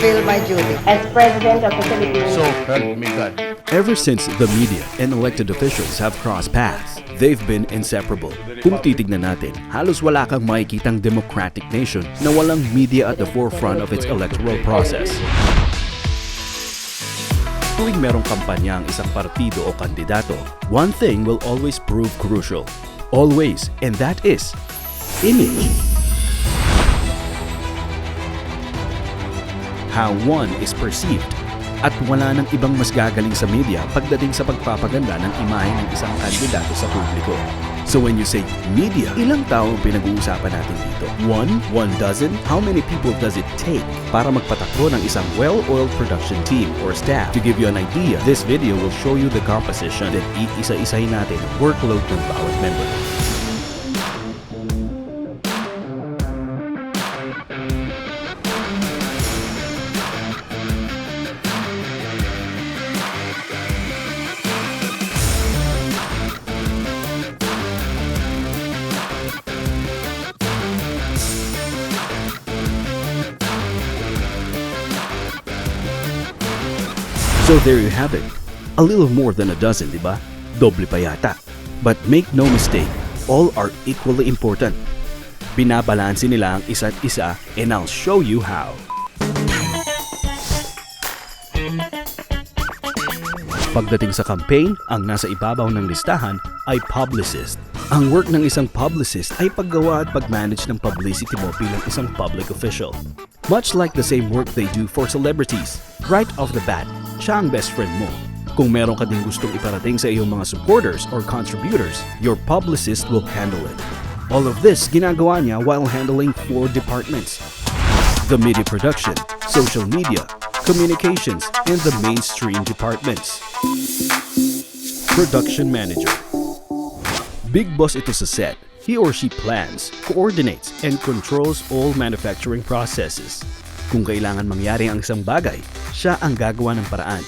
fulfill my duty. As President of the Philippines. So help me God. Ever since the media and elected officials have crossed paths, they've been inseparable. Kung titignan natin, halos wala kang makikitang democratic nation na walang media at the forefront of its electoral process. Tuwing merong kampanya ang isang partido o kandidato, one thing will always prove crucial. Always, and that is image. How one is perceived. At wala nang ibang mas gagaling sa media pagdating sa pagpapaganda ng imahe ng isang kandidato sa publiko. So when you say media, ilang tao ang pinag-uusapan natin dito? One? 1 dozen? How many people does it take para magpatakbo ng isang well-oiled production team or staff? To give you an idea, this video will show you the composition at iisa-isahin natin ang workload ng bawat member. So there you have it. A little more than a dozen, diba? Doble pa yata. But make no mistake, all are equally important. Binabalanse nila ang isa't isa and I'll show you how. Pagdating sa campaign, ang nasa ibabaw ng listahan ay publicist. Ang work ng isang publicist ay paggawa at pag-manage ng publicity mo bilang isang public official. Much like the same work they do for celebrities. Right off the bat, siya ang best friend mo. Kung meron ka din gustong iparating sa iyong mga supporters or contributors, your publicist will handle it. All of this ginagawa niya while handling 4 departments: the media production, social media, communications, and the mainstream departments. Production manager. Big boss ito sa set. He or she plans, coordinates, and controls all manufacturing processes. Kung kailangan mangyari ang isang bagay, siya ang gagawa ng paraan.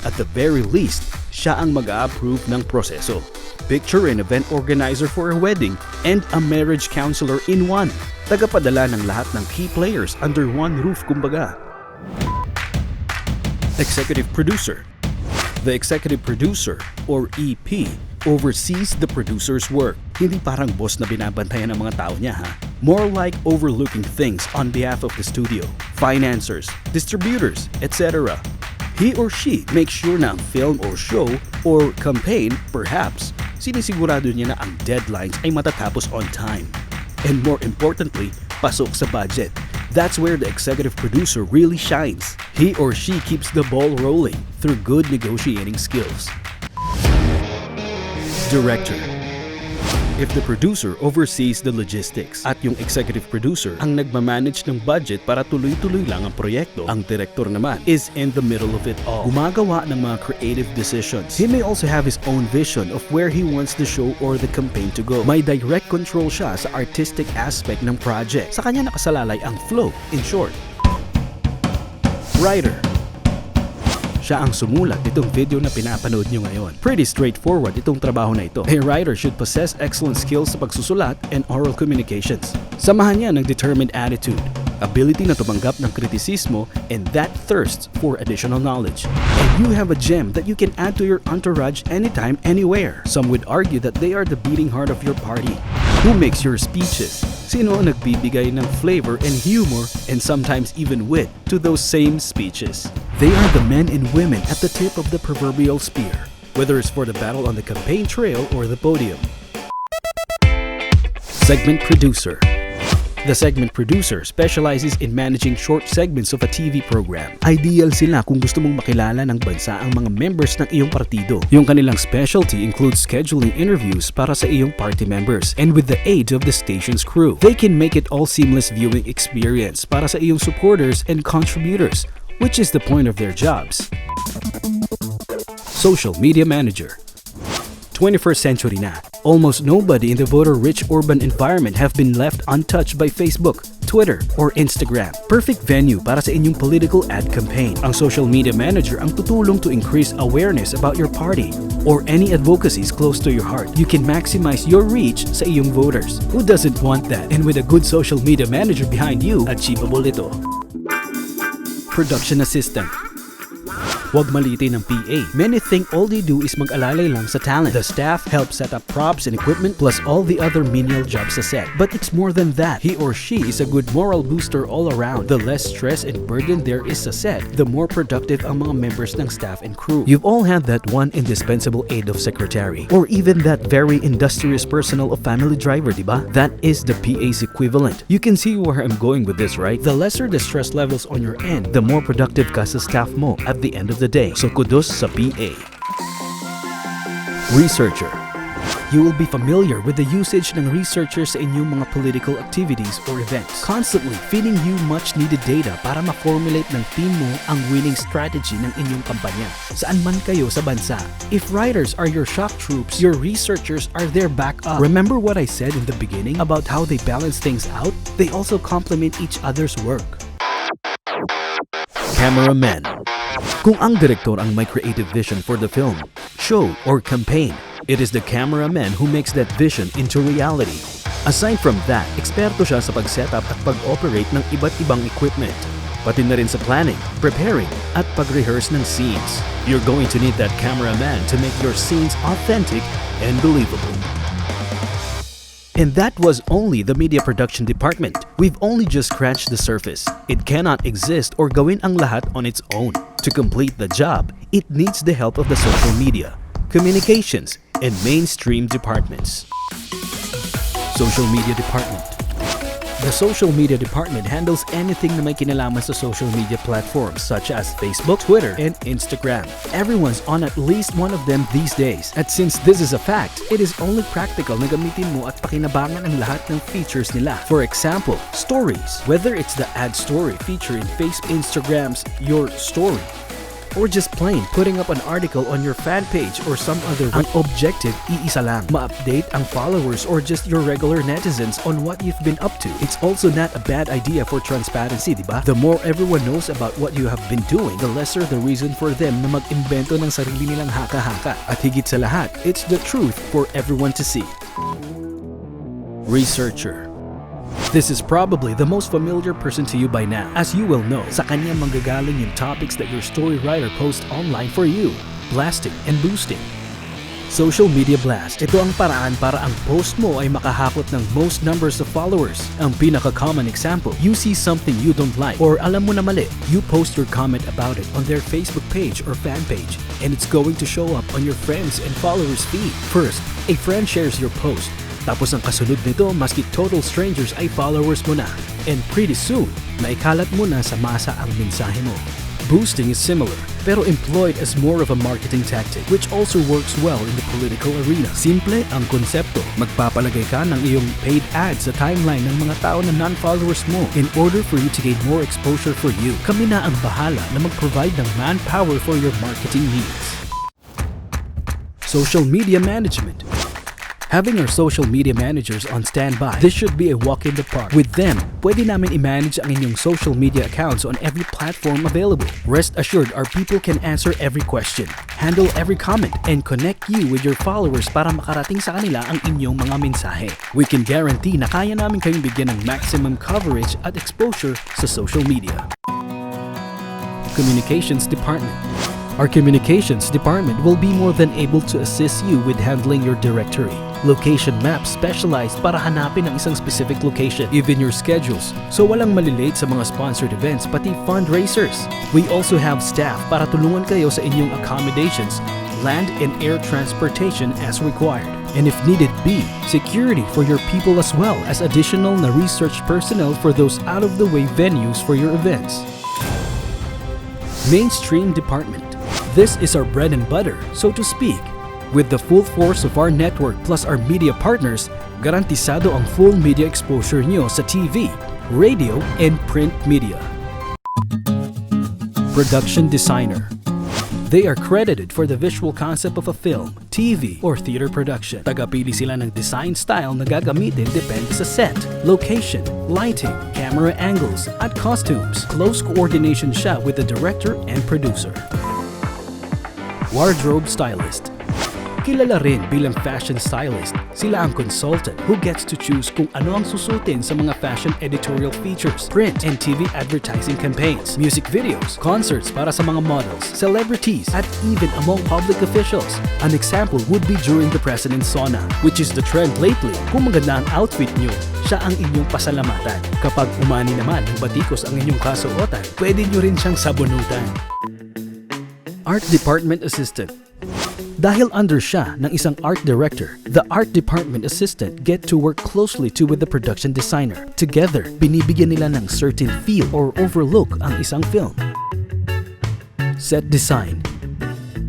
At the very least, siya ang mag-a-approve ng proseso. Picture an event organizer for a wedding and a marriage counselor in one. Tagapadala ng lahat ng key players under one roof kumbaga. Executive producer. The executive producer, or EP, oversees the producer's work. Hindi parang boss na binabantayan ng mga tao niya, ha? More like overlooking things on behalf of the studio, financiers, distributors, etc. He or she makes sure na ang film or show or campaign, perhaps, sinisigurado niya na ang deadlines ay matatapos on time. And more importantly, pasok sa budget. That's where the executive producer really shines. He or she keeps the ball rolling through good negotiating skills. Director. If the producer oversees the logistics at yung executive producer ang nagmamanage ng budget para tuloy-tuloy lang ang proyekto, ang director naman is in the middle of it all. Gumagawa ng mga creative decisions. He may also have his own vision of where he wants the show or the campaign to go. May direct control siya sa artistic aspect ng project. Sa kanya nakasalalay ang flow, in short. Writer. Siya ang sumulat itong video na pinapanood nyo ngayon. Pretty straightforward itong trabaho na ito. A writer should possess excellent skills sa pagsusulat and oral communications. Samahan niya ng determined attitude, ability na tumanggap ng kritisismo, and that thirst for additional knowledge. And you have a gem that you can add to your entourage anytime, anywhere. Some would argue that they are the beating heart of your party. Who makes your speeches? Sino ang nagbibigay ng flavor and humor and sometimes even wit to those same speeches? They are the men and women at the tip of the proverbial spear, whether it's for the battle on the campaign trail or the podium. Segment producer. The segment producer specializes in managing short segments of a TV program. Ideal sila kung gusto mong makilala ng bansa ang mga members ng iyong partido. Yung kanilang specialty includes scheduling interviews para sa iyong party members. And with the aid of the station's crew, they can make it all seamless viewing experience para sa iyong supporters and contributors, which is the point of their jobs. Social media manager. 21st century na. Almost nobody in the voter-rich urban environment have been left untouched by Facebook, Twitter, or Instagram. Perfect venue para sa inyong political ad campaign. Ang social media manager ang tutulong to increase awareness about your party or any advocacies close to your heart. You can maximize your reach sa iyong voters. Who doesn't want that? And with a good social media manager behind you, achievable ito. Production assistant. Huwag malitin ng PA. Many think all they do is mag-alalay lang sa talent. The staff help set up props and equipment plus all the other menial jobs sa set. But it's more than that. He or she is a good moral booster all around. The less stress and burden there is sa set, the more productive ang mga members ng staff and crew. You've all had that one indispensable aide of secretary or even that very industrious personal of family driver, diba? That is the PA's equivalent. You can see where I'm going with this, right? The lesser the stress levels on your end, the more productive ka sa staff mo at the end of the day. So kudos sa PA. Researcher. You will be familiar with the usage ng researchers sa inyong mga political activities or events, constantly feeding you much needed data para ma-formulate ng team mo ang winning strategy ng inyong kampanya. Saan man kayo sa bansa. If writers are your shock troops, your researchers are their backup. Remember what I said in the beginning about how they balance things out? They also complement each other's work. Cameraman. Kung ang direktor ang may creative vision for the film, show, or campaign, it is the cameraman who makes that vision into reality. Aside from that, eksperto siya sa pag-setup at pag-operate ng iba't ibang equipment. Pati na rin sa planning, preparing, at pag-rehearse ng scenes. You're going to need that cameraman to make your scenes authentic and believable. And that was only the media production department. We've only just scratched the surface. It cannot exist or gawin ang lahat on its own. To complete the job, it needs the help of the social media, communications, and mainstream departments. Social media department. The social media department handles anything na may kinalaman sa social media platforms such as Facebook, Twitter, and Instagram. Everyone's on at least one of them these days. At since this is a fact, it is only practical na gamitin mo at pakinabangan ang lahat ng features nila. For example, stories. Whether it's the ad story feature in Facebook, Instagram's Your Story, or just plain putting up an article on your fan page or some other way. Ang objective, iisa lang. Ma-update ang followers or just your regular netizens on what you've been up to. It's also not a bad idea for transparency, diba? The more everyone knows about what you have been doing, the lesser the reason for them na mag-imbento ng sarili nilang haka-haka. At higit sa lahat, it's the truth for everyone to see. Researcher. This is probably the most familiar person to you by now. As you will know, sa kanya manggagaling yung topics that your story writer posts online for you. Blasting and boosting. Social media blast. Ito ang paraan para ang post mo ay makahakot ng most numbers of followers. Ang pinaka-common example, you see something you don't like or alam mo na mali, you post your comment about it on their Facebook page or fan page and it's going to show up on your friends and followers feed. First, a friend shares your post. Tapos ang kasunod nito, maski total strangers ay followers mo na. And pretty soon, naikalat mo na sa masa ang mensahe mo. Boosting is similar, pero employed as more of a marketing tactic, which also works well in the political arena. Simple ang konsepto. Magpapalagay ka ng iyong paid ads sa timeline ng mga tao na non-followers mo in order for you to gain more exposure for you. Kami na ang bahala na mag-provide ng manpower for your marketing needs. Social media management. Having our social media managers on standby, this should be a walk in the park. With them, pwede namin i-manage ang inyong social media accounts on every platform available. Rest assured, our people can answer every question, handle every comment, and connect you with your followers para makarating sa kanila ang inyong mga mensahe. We can guarantee na kaya namin kayong bigyan ng maximum coverage at exposure sa social media. Communications Department. Our communications department will be more than able to assist you with handling your directory. Location maps specialized para hanapin ang isang specific location, even your schedules, so walang malilate sa mga sponsored events pati fundraisers. We also have staff para tulungan kayo sa inyong accommodations, land and air transportation as required. And if needed be, security for your people as well as additional na research personnel for those out-of-the-way venues for your events. Mainstream Department. This is our bread and butter, so to speak. With the full force of our network plus our media partners, garantisado ang full media exposure nyo sa TV, radio, and print media. Production Designer. They are credited for the visual concept of a film, TV, or theater production. Tagapili sila ng design style na gagamitin depende sa set, location, lighting, camera angles, at costumes. Close coordination siya with the director and producer. Wardrobe Stylist. Kilala rin bilang fashion stylist, sila ang consultant who gets to choose kung ano ang susutin sa mga fashion editorial features, print and TV advertising campaigns, music videos, concerts para sa mga models, celebrities, at even among public officials. An example would be during the President's Sauna, which is the trend lately. Kung maganda ang outfit nyo, siya ang inyong pasalamatan. Kapag umani naman ng batikos ang inyong kasuotan, pwede nyo rin siyang sabunutan. Art Department Assistant. Dahil under siya ng isang art director, the art department assistant get to work closely to with the production designer. Together, binibigyan nila ng certain feel or overlook ang isang film. Set design.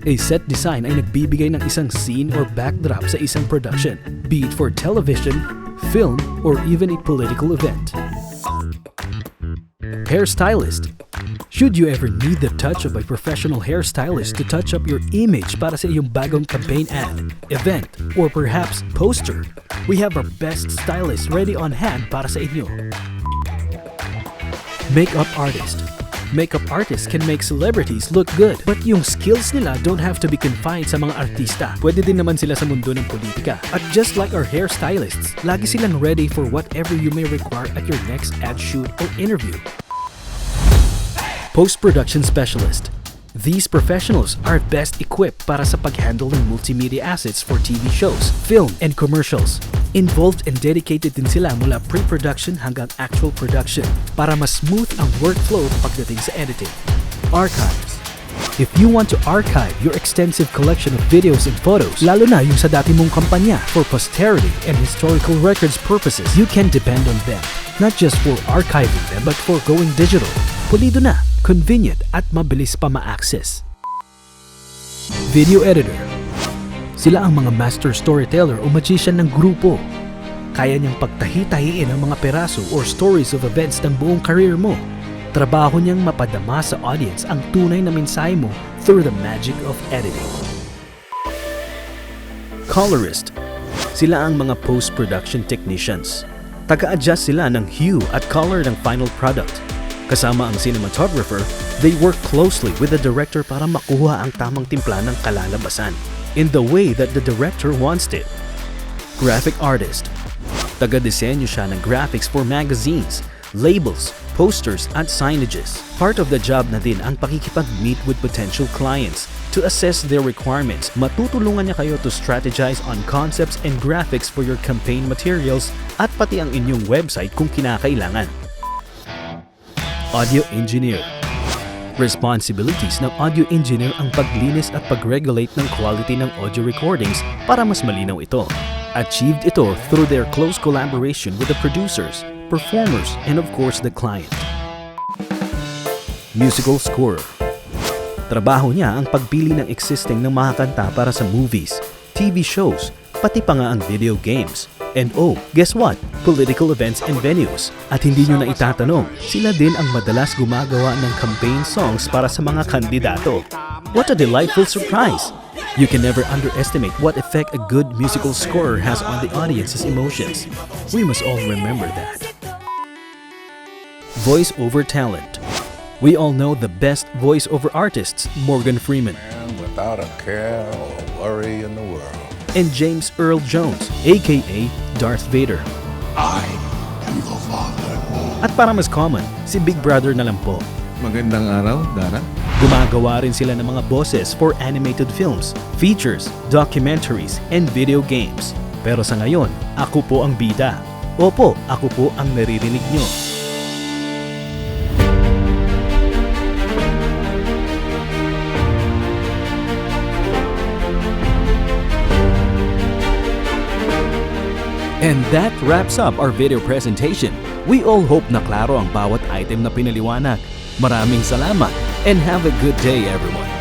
A set design ay nagbibigay ng isang scene or backdrop sa isang production, be it for television, film, or even a political event. Hairstylist. Should you ever need the touch of a professional hairstylist to touch up your image para sa iyong bagong campaign ad, event, or perhaps poster, we have our best stylist ready on hand para sa inyo. Makeup artist. Makeup artists can make celebrities look good, but yung skills nila don't have to be confined sa mga artista. Pwede din naman sila sa mundo ng politika. At just like our hairstylists, lagi silang ready for whatever you may require at your next ad shoot or interview. Post-production specialist. These professionals are best equipped para sa pag-handle ng multimedia assets for TV shows, film, and commercials. Involved and dedicated din sila mula pre-production hanggang actual production para mas smooth ang workflow pagdating sa editing. Archives. If you want to archive your extensive collection of videos and photos, lalo na yung sa dati mong kampanya, for posterity and historical records purposes, you can depend on them. Not just for archiving them, but for going digital. Pulido na, convenient at mabilis pa ma-access. Video editor. Sila ang mga master storyteller o magician ng grupo. Kaya niyang pagtahi-tahiin ang mga peraso or stories of events ng buong career mo. Trabaho niyang mapadama sa audience ang tunay na mensahe mo through the magic of editing. Colorist. Sila ang mga post-production technicians. Taga-adjust sila ng hue at color ng final product. Kasama ang cinematographer, they work closely with the director para makuha ang tamang timpla ng kalalabasan in the way that the director wants it. Graphic artist. Taga-disenyo siya ng graphics for magazines, labels, posters, at signages. Part of the job na din ang pakikipag-meet with potential clients to assess their requirements. Matutulungan niya kayo to strategize on concepts and graphics for your campaign materials at pati ang inyong website kung kinakailangan. Audio engineer. Responsibilities ng audio engineer ang paglinis at pag-regulate ng quality ng audio recordings para mas malinaw ito. Achieved ito through their close collaboration with the producers, performers, and of course the client. Musical scorer. Trabaho niya ang pagpili ng existing ng mga kanta para sa movies, TV shows, pati pa nga ang video games. And oh, guess what? Political events and venues. At hindi nyo na itatanong, sila din ang madalas gumagawa ng campaign songs para sa mga kandidato. What a delightful surprise! You can never underestimate what effect a good musical scorer has on the audience's emotions. We must all remember that. Voice-over talent. We all know the best voice-over artists, Morgan Freeman. Man without a care or worry in the world. And James Earl Jones, aka Darth Vader. I am your father. At para mas common, si Big Brother na lang po. Magandang araw, Dara. Gumagawa rin sila ng mga boses for animated films, features, documentaries, and video games. Pero sa ngayon, ako po ang bida. Opo, ako po ang naririnig nyo. And that wraps up our video presentation. We all hope na klaro ang bawat item na pinaliwanag. Maraming salamat and have a good day everyone.